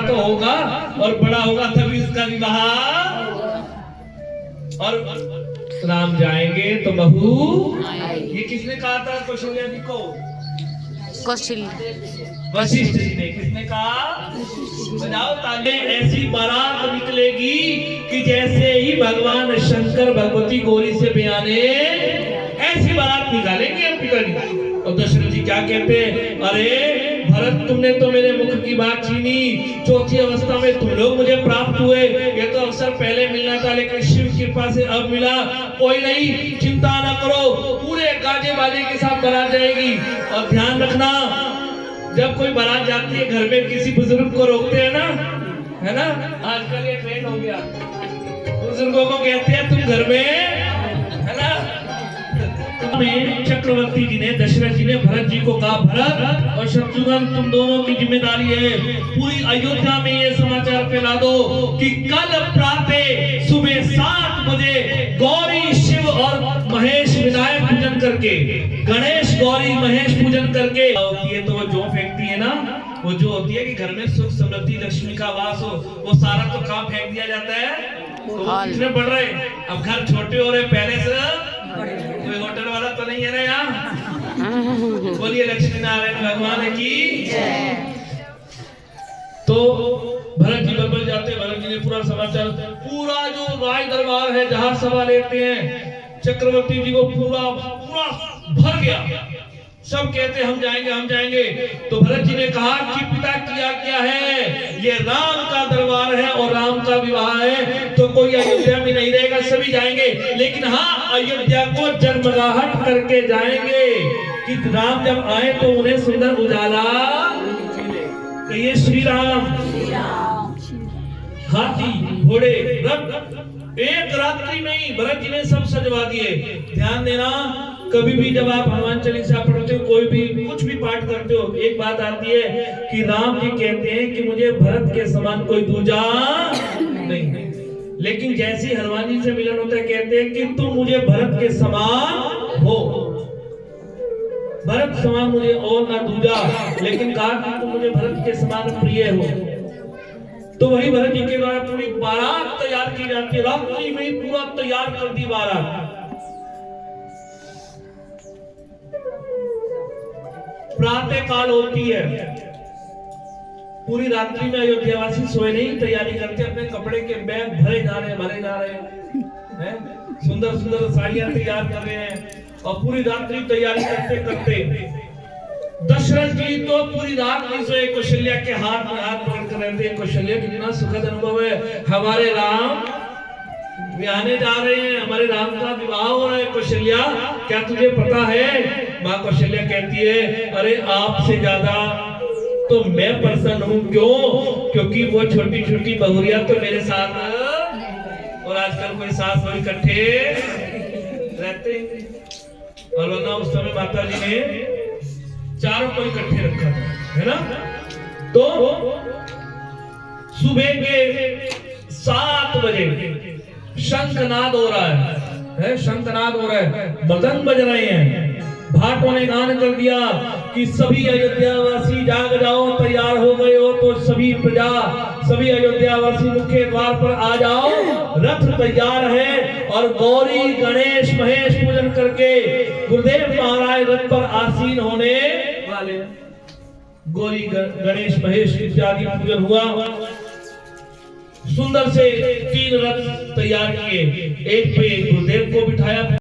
तो होगा और बड़ा होगा तभी उसका विवाह। और राम जाएंगे तो बहू, ये किसने कहा था कौशल्या जी को? वशिष्ठ जी ने। किसने कहा? बजाओ ताली। ऐसी बारात निकलेगी कि जैसे ही भगवान शंकर भगवती गौरी से बयाने, ऐसी बारात निकालेंगे हम पिताजी। और दशरथ जी क्या कहते हैं? अरे भरत, तुमने तो मेरे मुख की बात छीनी, चौथी अवस्था में तुम लोग मुझे प्राप्त हुए। ये तो अवसर पहले मिलना था, लेकिन शिव कृपा से अब मिला। कोई नहीं, चिंता न करो, पूरे गाजे बाजे के साथ बारात जाएगी। और ध्यान रखना, जब कोई बारात जाती है घर में किसी बुजुर्ग को रोकते हैं ना, है ना, आजकल ये ट्रेंड हो गया, बुजुर्गों को कहते हैं तुम घर में, है ना। चक्रवर्ती जी ने, दशरथ जी ने भरत जी को कहा, भरत और शत्रुघ्न, तुम दोनों की जिम्मेदारी है, पूरी अयोध्या में ये समाचार फैला दो कि कल प्रातः सुबह 7 बजे गौरी, शिव और महेश विनायक पूजन करके, गणेश गौरी महेश पूजन करके होती है। तो वो जो फेंकती है ना, वो जो होती है कि घर में सुख समृद्धि लक्ष्मी का वास हो, वो सारा तो काम फेंक दिया जाता है। तो कितने बढ़ रहे, अब घर छोटे हो रहे, पहले से कोई होटल वाला तो नहीं है ना यहाँ। बोलिए लक्ष्मी नारायण भगवान की। तो भरत जी बबल जाते, भरत जी ने पूरा समाचार, पूरा जो राज दरबार है जहाँ सभा लेते हैं, चक्रवर्ती जी को पूरा भर गया। सब कहते हम जाएंगे हम जाएंगे। तो भरत जी ने कहा कि पिता किया क्या है, ये राम का दरबार है और राम का विवाह है, तो कोई अयोध्या में नहीं रहेगा, सभी जाएंगे। लेकिन हाँ, अयोध्या को जगमगाहट करके जाएंगे कि राम जब आए तो उन्हें सुंदर उजाला। कहिए श्री राम। हाथी, घोड़े, रथ, एक रात्रि में ही भरत जी ने सब सजवा दिए। ध्यान देना, कभी भी जब आप हनुमान चालीसा पढ़ते हो, कोई भी कुछ भी पाठ करते हो, एक बात आती है कि राम जी कहते हैं कि मुझे भरत के समान कोई दूजा नहीं। लेकिन जैसे हनुमान जी से मिलन होता है, कहते हैं कि तुम मुझे भरत के समान हो, भरत समान मुझे और ना दूजा, लेकिन कहा कि तुम मुझे भरत के समान प्रिय हो। तो वही भरत जी के द्वारा पूरी बारात तैयार की जाती है, रात्रि में पूरा तैयार कर दी बारात। प्रातः काल होती है, पूरी रात्रि में अयोध्यावासी सोए नहीं, तैयारी करते, अपने कपड़े के बैग भरे जा रहे हैं, सुंदर सुंदर साड़ियां तैयार कर रहे हैं, और पूरी रात्रि तैयारी करते करते दशरथ जी तो पूरी रात नहीं सोए। कौशल्या के हाथ में हाथ पकड़कर रहते हैं। कौशल्या कितना सुखद अनुभव है, हमारे राम ब्याहने जा रहे हैं, हमारे राम का विवाह हो रहा है। कौशल्या, क्या तुझे पता है? माँ कौशल्या कहती है, अरे आपसे ज्यादा तो मैं प्रसन्न हूँ। क्यों? क्योंकि वो छोटी छोटी बहुरिया तो मेरे साथ, और आजकल कोई सास और इकट्ठे रहते हैं, और वरना उस समय माता जी ने चारों को इकट्ठे रखा था, है ना। तो सुबह के 7 बजे शंखनाद हो रहा है, शंखनाद हो रहा है, मृदंग बज रहे हैं। भाटों ने गान कर दिया कि सभी अयोध्यावासी जाग जाओ, तैयार हो गए हो तो सभी प्रजा, सभी अयोध्यावासी मुख्य द्वार पर आ जाओ, रथ तैयार है। और गौरी गणेश महेश पूजन करके गुरुदेव महाराज रथ पर आसीन होने वाले। गौरी गणेश महेश इत्यादि पूजन हुआ। सुंदर से 3 रथ तैयार किए, एक पे गुरुदेव को बिठाया।